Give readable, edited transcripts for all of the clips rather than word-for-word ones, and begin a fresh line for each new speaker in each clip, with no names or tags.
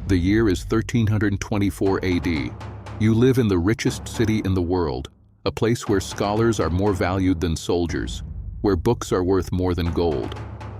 The year is 1324 AD. You live in the richest city in the world, a place where scholars are more valued than soldiers, where books are worth more than gold,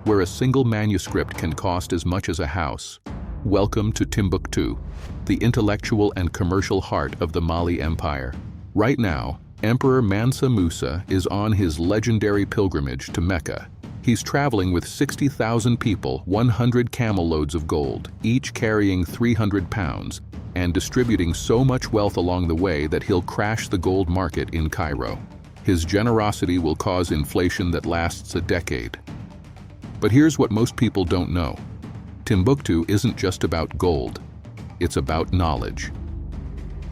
where a single manuscript can cost as much as a house. Welcome to Timbuktu, the intellectual and commercial heart of the Mali Empire. Right now, Emperor Mansa Musa is on his legendary pilgrimage to Mecca. He's traveling with 60,000 people, 100 camel loads of gold, each carrying 300 pounds, and distributing so much wealth along the way that he'll crash the gold market in Cairo. His generosity will cause inflation that lasts a decade. But here's what most people don't know. Timbuktu isn't just about gold. It's about knowledge.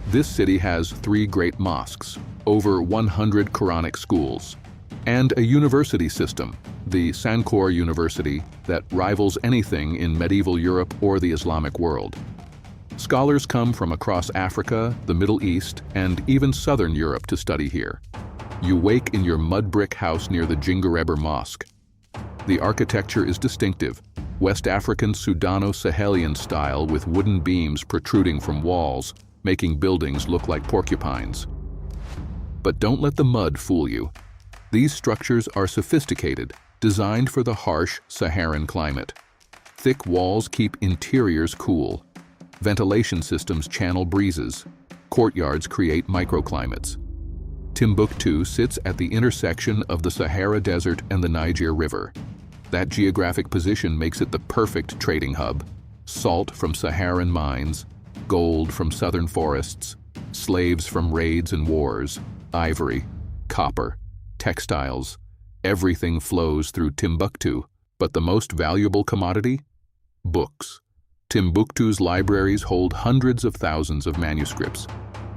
This city has 3 great mosques, over 100 Quranic schools, and a university system, the Sankore University, that rivals anything in medieval Europe or the Islamic world. Scholars come from across Africa, the Middle East, and even Southern Europe to study here. You wake in your mud brick house near the Djinguereber Mosque. The architecture is distinctive, West African Sudano-Sahelian style with wooden beams protruding from walls, making buildings look like porcupines. But don't let the mud fool you. These structures are sophisticated, designed for the harsh Saharan climate. Thick walls keep interiors cool. Ventilation systems channel breezes. Courtyards create microclimates. Timbuktu sits at the intersection of the Sahara Desert and the Niger River. That geographic position makes it the perfect trading hub. Salt from Saharan mines, gold from southern forests, slaves from raids and wars, ivory, copper, textiles. Everything flows through Timbuktu, but the most valuable commodity? Books. Timbuktu's libraries hold hundreds of thousands of manuscripts.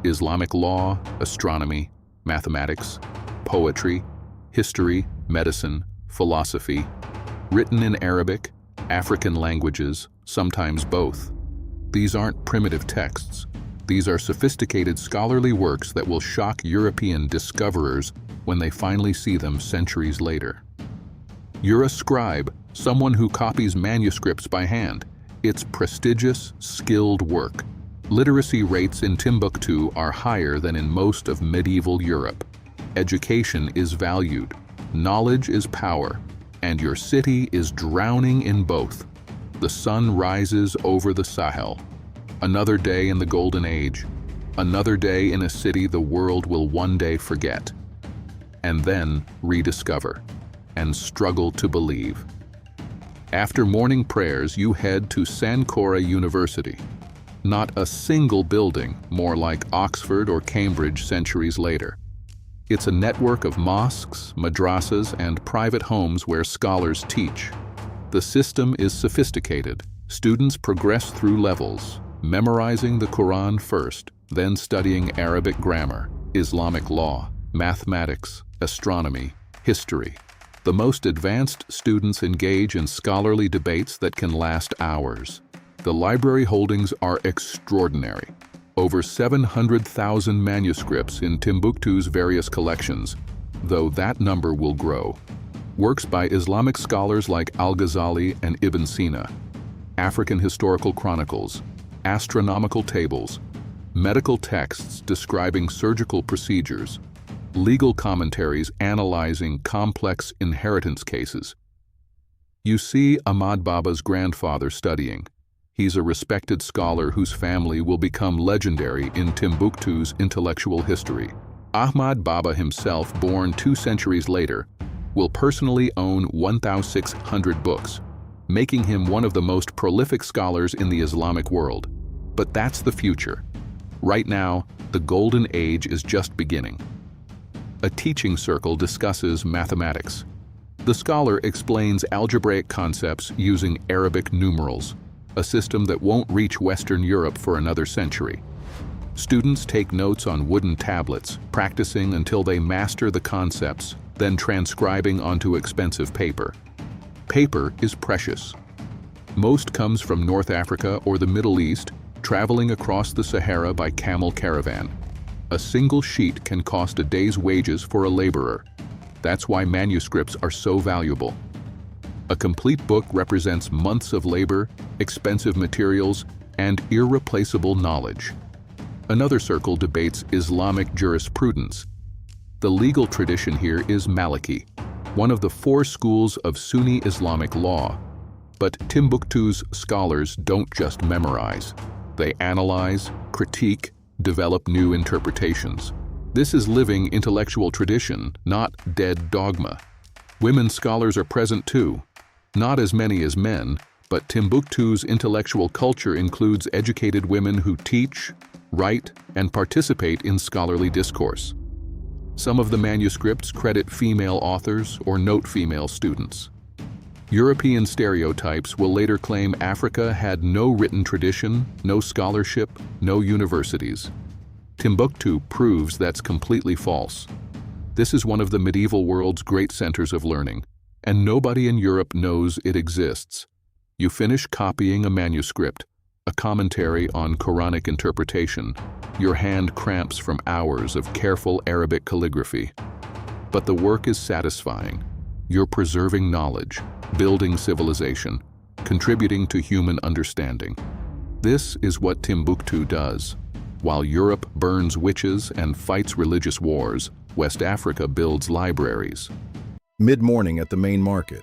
Islamic law, astronomy, mathematics, poetry, history, medicine, philosophy, written in Arabic, African languages, sometimes both. These aren't primitive texts. These are sophisticated scholarly works that will shock European discoverers when they finally see them centuries later. You're a scribe, someone who copies manuscripts by hand. It's prestigious, skilled work. Literacy rates in Timbuktu are higher than in most of medieval Europe. Education is valued, knowledge is power, and your city is drowning in both. The sun rises over the Sahel. Another day in the Golden Age. Another day in a city the world will one day forget. And then rediscover, and struggle to believe. After morning prayers, you head to Sankore University. Not a single building, more like Oxford or Cambridge centuries later. It's a network of mosques, madrasas, and private homes where scholars teach. The system is sophisticated. Students progress through levels, memorizing the Quran first, then studying Arabic grammar, Islamic law, mathematics, astronomy, history. The most advanced students engage in scholarly debates that can last hours. The library holdings are extraordinary. Over 700,000 manuscripts in Timbuktu's various collections, though that number will grow. Works by Islamic scholars like Al-Ghazali and Ibn Sina, African historical chronicles, astronomical tables, medical texts describing surgical procedures, legal commentaries analyzing complex inheritance cases. You see Ahmad Baba's grandfather studying. He's a respected scholar whose family will become legendary in Timbuktu's intellectual history. Ahmad Baba himself, born 2 centuries later, will personally own 1,600 books, making him one of the most prolific scholars in the Islamic world. But that's the future. Right now, the Golden Age is just beginning. A teaching circle discusses mathematics. The scholar explains algebraic concepts using Arabic numerals, a system that won't reach Western Europe for another century. Students take notes on wooden tablets, practicing until they master the concepts, then transcribing onto expensive paper. Paper is precious. Most comes from North Africa or the Middle East, traveling across the Sahara by camel caravan. A single sheet can cost a day's wages for a laborer. That's why manuscripts are so valuable. A complete book represents months of labor, expensive materials, and irreplaceable knowledge. Another circle debates Islamic jurisprudence. The legal tradition here is Maliki, one of the 4 schools of Sunni Islamic law. But Timbuktu's scholars don't just memorize. They analyze, critique, develop new interpretations. This is living intellectual tradition, not dead dogma. Women scholars are present too. Not as many as men, but Timbuktu's intellectual culture includes educated women who teach, write, and participate in scholarly discourse. Some of the manuscripts credit female authors or note female students. European stereotypes will later claim Africa had no written tradition, no scholarship, no universities. Timbuktu proves that's completely false. This is one of the medieval world's great centers of learning, and nobody in Europe knows it exists. You finish copying a manuscript, a commentary on Quranic interpretation. Your hand cramps from hours of careful Arabic calligraphy. But the work is satisfying. You're preserving knowledge, building civilization, contributing to human understanding. This is what Timbuktu does. While Europe burns witches and fights religious wars, West Africa builds libraries.
Mid-morning at the main market.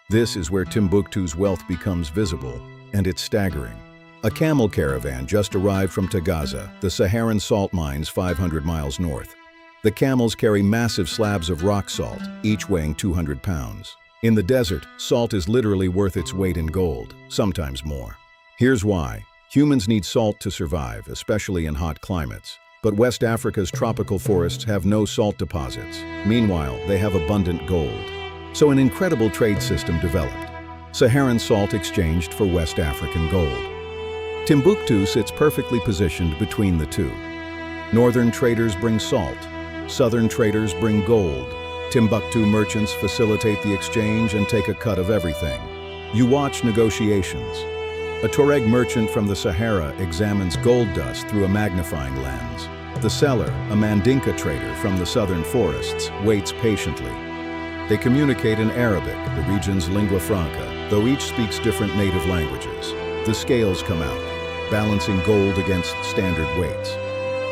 This is where Timbuktu's wealth becomes visible, and it's staggering. A camel caravan just arrived from Tagaza, the Saharan salt mines 500 miles north. The camels carry massive slabs of rock salt, each weighing 200 pounds. In the desert, salt is literally worth its weight in gold, sometimes more. Here's why. Humans need salt to survive, especially in hot climates. But West Africa's tropical forests have no salt deposits. Meanwhile, they have abundant gold. So an incredible trade system developed. Saharan salt exchanged for West African gold. Timbuktu sits perfectly positioned between the two. Northern traders bring salt. Southern traders bring gold. Timbuktu merchants facilitate the exchange and take a cut of everything. You watch negotiations. A Tuareg merchant from the Sahara examines gold dust through a magnifying lens. The seller, a Mandinka trader from the southern forests, waits patiently. They communicate in Arabic, the region's lingua franca, though each speaks different native languages. The scales come out, balancing gold against standard weights.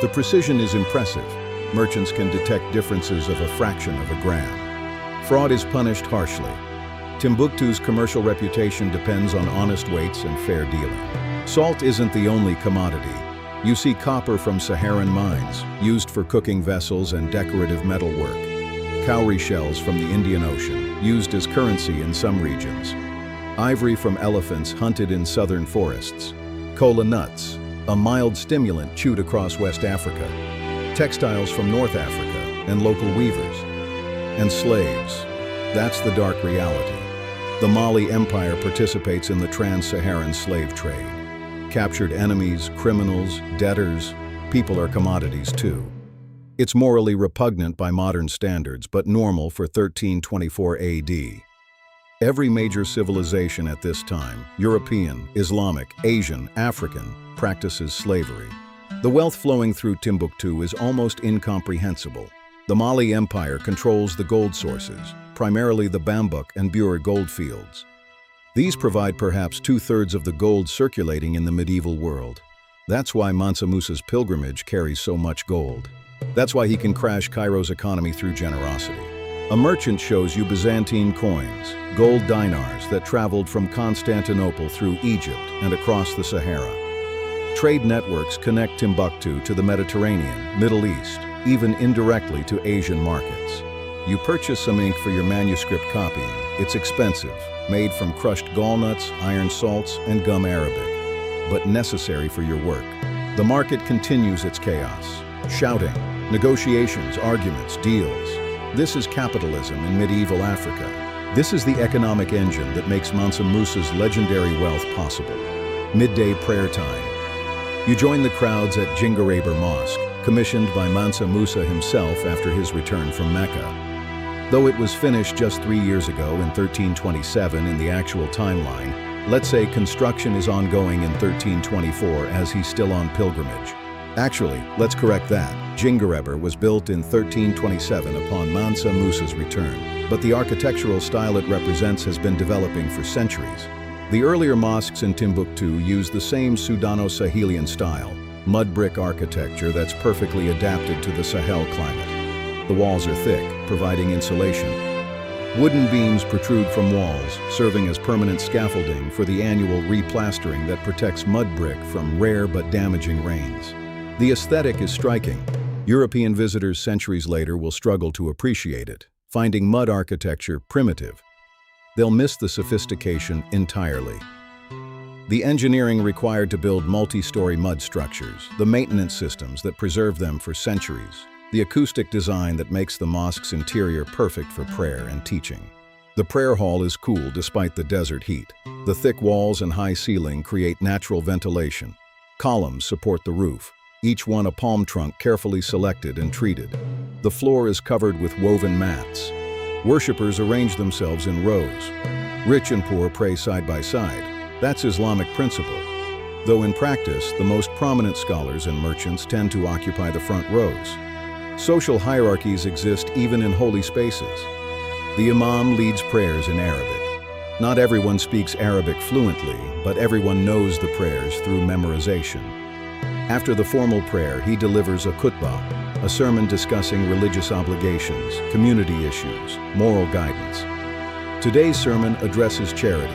The precision is impressive. Merchants can detect differences of a fraction of a gram. Fraud is punished harshly. Timbuktu's commercial reputation depends on honest weights and fair dealing. Salt isn't the only commodity. You see copper from Saharan mines, used for cooking vessels and decorative metalwork. Cowrie shells from the Indian Ocean, used as currency in some regions. Ivory from elephants hunted in southern forests. Kola nuts, a mild stimulant chewed across West Africa. Textiles from North Africa and local weavers. And slaves. That's the dark reality. The Mali Empire participates in the trans-Saharan slave trade. Captured enemies, criminals, debtors, people are commodities too. It's morally repugnant by modern standards, but normal for 1324 AD. Every major civilization at this time, European, Islamic, Asian, African, practices slavery. The wealth flowing through Timbuktu is almost incomprehensible. The Mali Empire controls the gold sources, primarily the Bambuk and Bure gold fields. These provide perhaps 2/3 of the gold circulating in the medieval world. That's why Mansa Musa's pilgrimage carries so much gold. That's why he can crash Cairo's economy through generosity. A merchant shows you Byzantine coins, gold dinars that traveled from Constantinople through Egypt and across the Sahara. Trade networks connect Timbuktu to the Mediterranean, Middle East, even indirectly to Asian markets. You purchase some ink for your manuscript copying. It's expensive, made from crushed gallnuts, iron salts, and gum arabic, but necessary for your work. The market continues its chaos. Shouting, negotiations, arguments, deals. This is capitalism in medieval Africa. This is the economic engine that makes Mansa Musa's legendary wealth possible. Midday prayer time. You join the crowds at Djinguereber Mosque, commissioned by Mansa Musa himself after his return from Mecca. Though it was finished just 3 years ago in 1327 in the actual timeline, let's say construction is ongoing in 1324 as he's still on pilgrimage. Actually, let's correct that. Djinguereber was built in 1327 upon Mansa Musa's return, but the architectural style it represents has been developing for centuries. The earlier mosques in Timbuktu used the same Sudano-Sahelian style, mud brick architecture that's perfectly adapted to the Sahel climate. The walls are thick, providing insulation. Wooden beams protrude from walls, serving as permanent scaffolding for the annual replastering that protects mud brick from rare but damaging rains. The aesthetic is striking. European visitors centuries later will struggle to appreciate it, finding mud architecture primitive. They'll miss the sophistication entirely. The engineering required to build multi-story mud structures, the maintenance systems that preserve them for centuries, the acoustic design that makes the mosque's interior perfect for prayer and teaching. The prayer hall is cool despite the desert heat. The thick walls and high ceiling create natural ventilation. Columns support the roof, each one a palm trunk carefully selected and treated. The floor is covered with woven mats. Worshippers arrange themselves in rows. Rich and poor pray side by side. That's Islamic principle. Though in practice, the most prominent scholars and merchants tend to occupy the front rows. Social hierarchies exist even in holy spaces. The imam leads prayers in Arabic. Not everyone speaks Arabic fluently, but everyone knows the prayers through memorization. After the formal prayer, he delivers a khutbah, a sermon discussing religious obligations, community issues, moral guidance. Today's sermon addresses charity,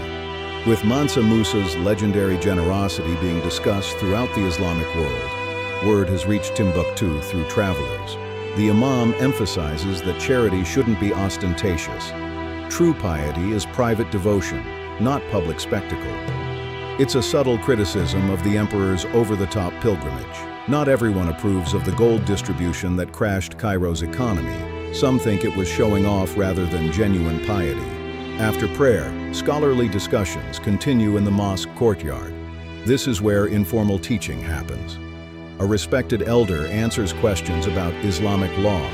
with Mansa Musa's legendary generosity being discussed throughout the Islamic world. Word has reached Timbuktu through travelers. The imam emphasizes that charity shouldn't be ostentatious. True piety is private devotion, not public spectacle. It's a subtle criticism of the emperor's over-the-top pilgrimage. Not everyone approves of the gold distribution that crashed Cairo's economy. Some think it was showing off rather than genuine piety. After prayer, scholarly discussions continue in the mosque courtyard. This is where informal teaching happens. A respected elder answers questions about Islamic law.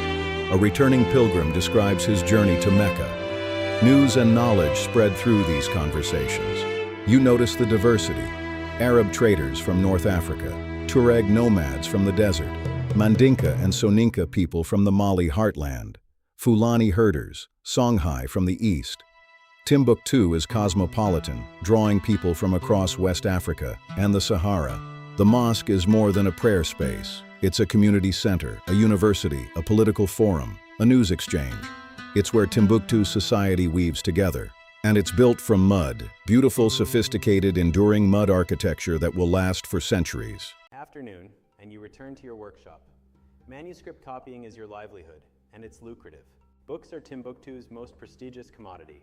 A returning pilgrim describes his journey to Mecca. News and knowledge spread through these conversations. You notice the diversity. Arab traders from North Africa, Tuareg nomads from the desert, Mandinka and Soninka people from the Mali heartland, Fulani herders, Songhai from the east. Timbuktu is cosmopolitan, drawing people from across West Africa and the Sahara. The mosque is more than a prayer space. It's a community center, a university, a political forum, a news exchange. It's where Timbuktu's society weaves together. And it's built from mud, beautiful, sophisticated, enduring mud architecture that will last for centuries.
Afternoon, and you return to your workshop. Manuscript copying is your livelihood, and it's lucrative. Books are Timbuktu's most prestigious commodity.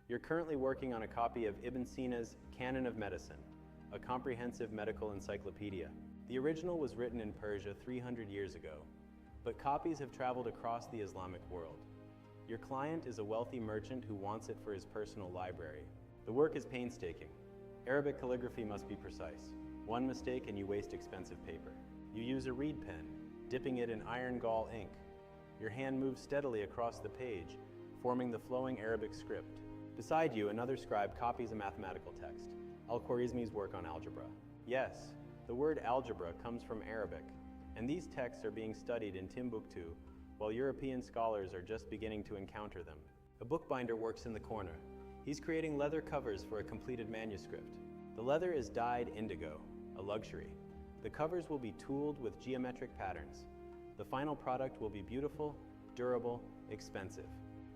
You're currently working on a copy of Ibn Sina's Canon of Medicine, a comprehensive medical encyclopedia. The original was written in Persia 300 years ago, but copies have traveled across the Islamic world. Your client is a wealthy merchant who wants it for his personal library. The work is painstaking. Arabic calligraphy must be precise. One mistake and you waste expensive paper. You use a reed pen, dipping it in iron gall ink. Your hand moves steadily across the page, forming the flowing Arabic script. Beside you, another scribe copies a mathematical text, Al-Khwarizmi's work on algebra. Yes, the word algebra comes from Arabic, and these texts are being studied in Timbuktu while European scholars are just beginning to encounter them. A bookbinder works in the corner. He's creating leather covers for a completed manuscript. The leather is dyed indigo, a luxury. The covers will be tooled with geometric patterns. The final product will be beautiful, durable, expensive.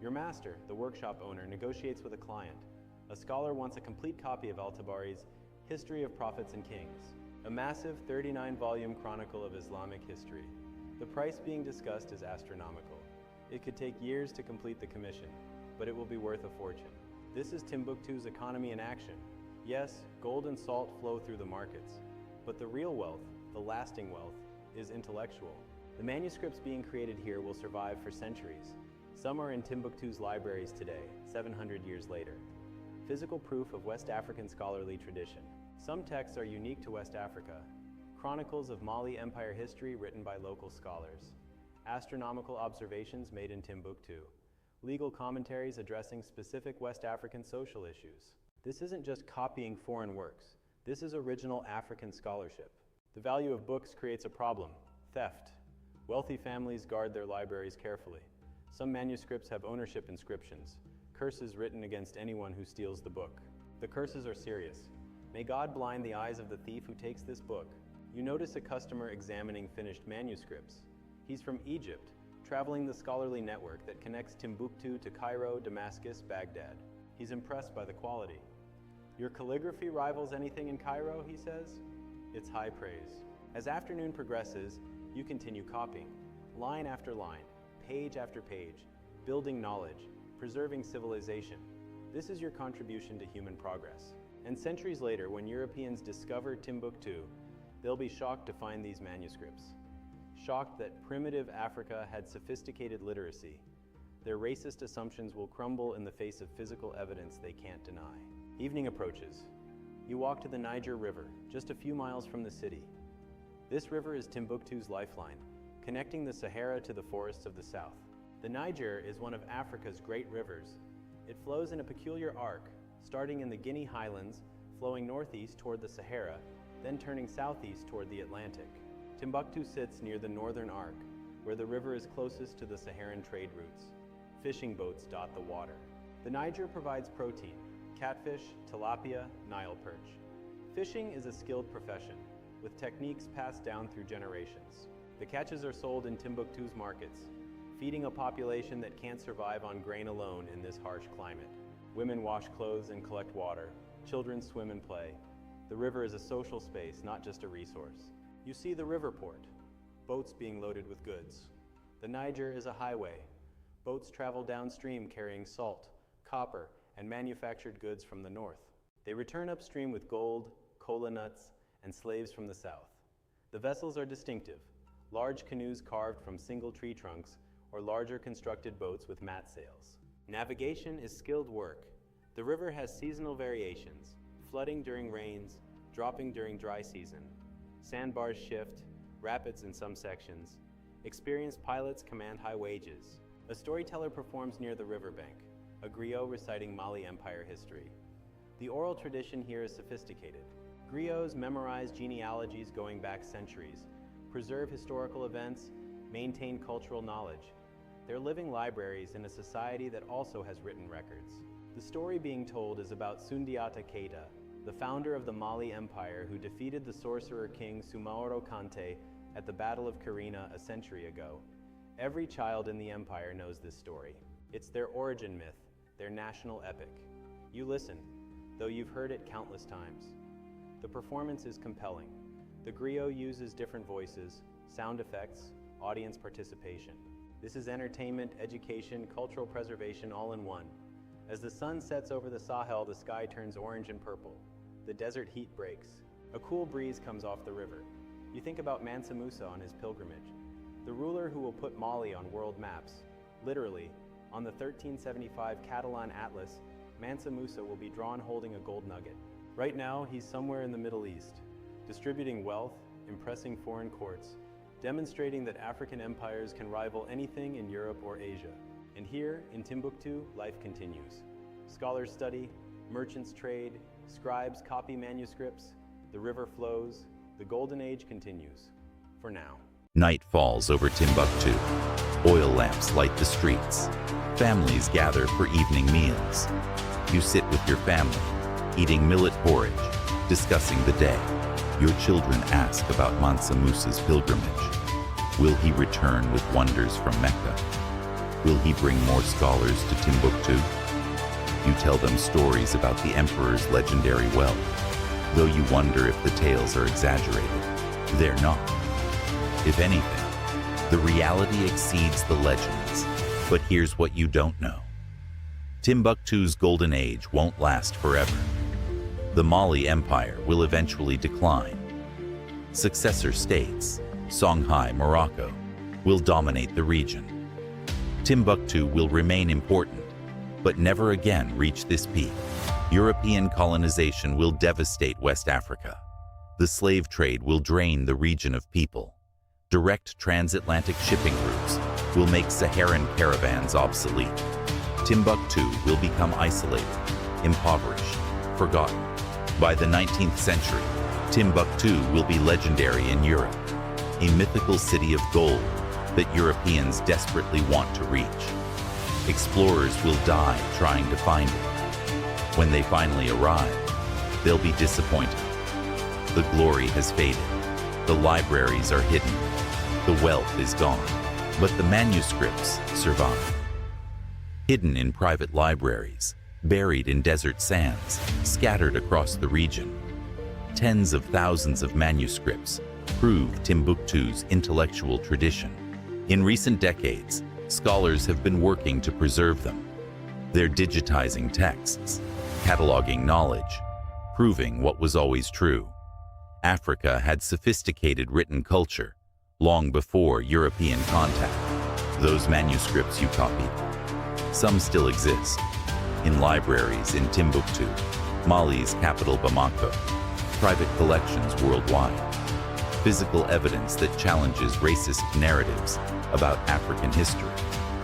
Your master, the workshop owner, negotiates with a client. A scholar wants a complete copy of Al-Tabari's History of Prophets and Kings, a massive 39-volume chronicle of Islamic history. The price being discussed is astronomical. It could take years to complete the commission, but it will be worth a fortune. This is Timbuktu's economy in action. Yes, gold and salt flow through the markets, but the real wealth, the lasting wealth, is intellectual. The manuscripts being created here will survive for centuries. Some are in Timbuktu's libraries today, 700 years later. Physical proof of West African scholarly tradition. Some texts are unique to West Africa. Chronicles of Mali Empire history written by local scholars. Astronomical observations made in Timbuktu. Legal commentaries addressing specific West African social issues. This isn't just copying foreign works. This is original African scholarship. The value of books creates a problem: theft. Wealthy families guard their libraries carefully. Some manuscripts have ownership inscriptions, curses written against anyone who steals the book. The curses are serious. May God blind the eyes of the thief who takes this book. You notice a customer examining finished manuscripts. He's from Egypt, traveling the scholarly network that connects Timbuktu to Cairo, Damascus, Baghdad. He's impressed by the quality. Your calligraphy rivals anything in Cairo, he says. It's high praise. As afternoon progresses, you continue copying, line after line, page after page, building knowledge, preserving civilization. This is your contribution to human progress. And centuries later, when Europeans discover Timbuktu, they'll be shocked to find these manuscripts. Shocked that primitive Africa had sophisticated literacy. Their racist assumptions will crumble in the face of physical evidence they can't deny. Evening approaches. You walk to the Niger River, just a few miles from the city. This river is Timbuktu's lifeline, connecting the Sahara to the forests of the south. The Niger is one of Africa's great rivers. It flows in a peculiar arc, starting in the Guinea highlands, flowing northeast toward the Sahara, then turning southeast toward the Atlantic. Timbuktu sits near the northern arc, where the river is closest to the Saharan trade routes. Fishing boats dot the water. The Niger provides protein: catfish, tilapia, Nile perch. Fishing is a skilled profession, with techniques passed down through generations. The catches are sold in Timbuktu's markets, feeding a population that can't survive on grain alone in this harsh climate. Women wash clothes and collect water. Children swim and play. The river is a social space, not just a resource. You see the river port, boats being loaded with goods. The Niger is a highway. Boats travel downstream carrying salt, copper, and manufactured goods from the north. They return upstream with gold, cola nuts, and slaves from the south. The vessels are distinctive: large canoes carved from single tree trunks or larger constructed boats with mat sails. Navigation is skilled work. The river has seasonal variations: flooding during rains, dropping during dry season. Sandbars shift, rapids in some sections. Experienced pilots command high wages. A storyteller performs near the riverbank, a griot reciting Mali Empire history. The oral tradition here is sophisticated. Griots memorize genealogies going back centuries, preserve historical events, maintain cultural knowledge. They're living libraries in a society that also has written records. The story being told is about Sundiata Keita, the founder of the Mali Empire who defeated the sorcerer king Soumaoro Kante at the Battle of Karina a century ago. Every child in the empire knows this story. It's their origin myth, their national epic. You listen, though you've heard it countless times. The performance is compelling. The griot uses different voices, sound effects, audience participation. This is entertainment, education, cultural preservation all in one. As the sun sets over the Sahel, the sky turns orange and purple. The desert heat breaks. A cool breeze comes off the river. You think about Mansa Musa on his pilgrimage, the ruler who will put Mali on world maps. Literally, on the 1375 Catalan Atlas, Mansa Musa will be drawn holding a gold nugget. Right now, he's somewhere in the Middle East, distributing wealth, impressing foreign courts, demonstrating that African empires can rival anything in Europe or Asia. And here, in Timbuktu, life continues. Scholars study, merchants trade, scribes copy manuscripts, the river flows, the golden age continues. For now.
Night falls over Timbuktu. Oil lamps light the streets. Families gather for evening meals. You sit with your family, eating millet porridge, discussing the day. Your children ask about Mansa Musa's pilgrimage. Will he return with wonders from Mecca? Will he bring more scholars to Timbuktu? You tell them stories about the emperor's legendary wealth, though you wonder if the tales are exaggerated. They're not. If anything, the reality exceeds the legends. But here's what you don't know. Timbuktu's golden age won't last forever. The Mali Empire will eventually decline. Successor states, Songhai, Morocco, will dominate the region. Timbuktu will remain important, but never again reach this peak. European colonization will devastate West Africa. The slave trade will drain the region of people. Direct transatlantic shipping routes will make Saharan caravans obsolete. Timbuktu will become isolated, impoverished, forgotten. By the 19th century, Timbuktu will be legendary in Europe, a mythical city of gold that Europeans desperately want to reach. Explorers will die trying to find it. When they finally arrive, they'll be disappointed. The glory has faded. The libraries are hidden. The wealth is gone. But the manuscripts survive. Hidden in private libraries, buried in desert sands, scattered across the region. Tens of thousands of manuscripts prove Timbuktu's intellectual tradition. In recent decades, scholars have been working to preserve them. They're digitizing texts, cataloging knowledge, proving what was always true. Africa had sophisticated written culture long before European contact. Those manuscripts you copied, some still exist in libraries in Timbuktu, Mali's capital Bamako, private collections worldwide, physical evidence that challenges racist narratives about African history.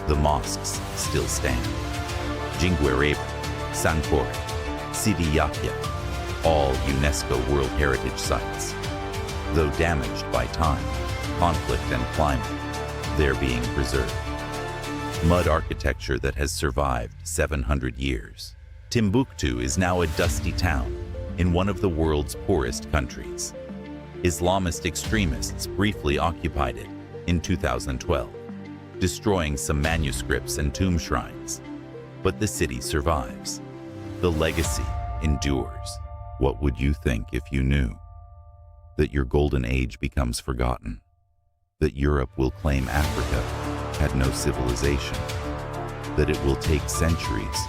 The mosques still stand. Djinguereber, Sankore, Sidi Yahya, all UNESCO World Heritage Sites. Though damaged by time, conflict and climate, they're being preserved. Mud architecture that has survived 700 years. Timbuktu is now a dusty town in one of the world's poorest countries. Islamist extremists briefly occupied it in 2012, destroying some manuscripts and tomb shrines. But the city survives. The legacy endures. What would you think if you knew that your golden age becomes forgotten? That Europe will claim Africa had no civilization? That it will take centuries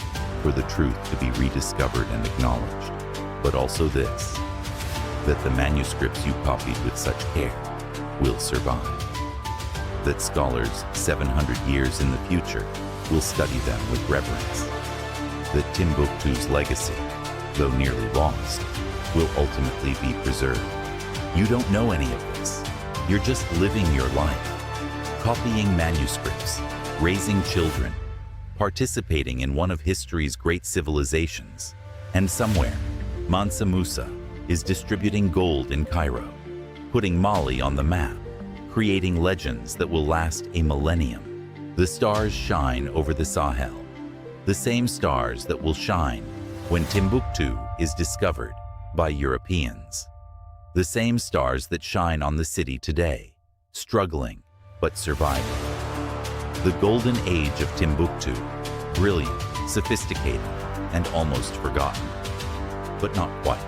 for the truth to be rediscovered and acknowledged? But also this, that the manuscripts you copied with such care will survive. That scholars 700 years in the future will study them with reverence. That Timbuktu's legacy, though nearly lost, will ultimately be preserved. You don't know any of this. You're just living your life, copying manuscripts, raising children, participating in one of history's great civilizations. And somewhere, Mansa Musa is distributing gold in Cairo, putting Mali on the map, creating legends that will last a millennium. The stars shine over the Sahel, the same stars that will shine when Timbuktu is discovered by Europeans. The same stars that shine on the city today, struggling but surviving. The golden age of Timbuktu, brilliant, sophisticated, and almost forgotten. But not quite,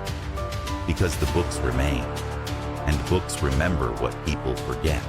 because the books remain, and books remember what people forget.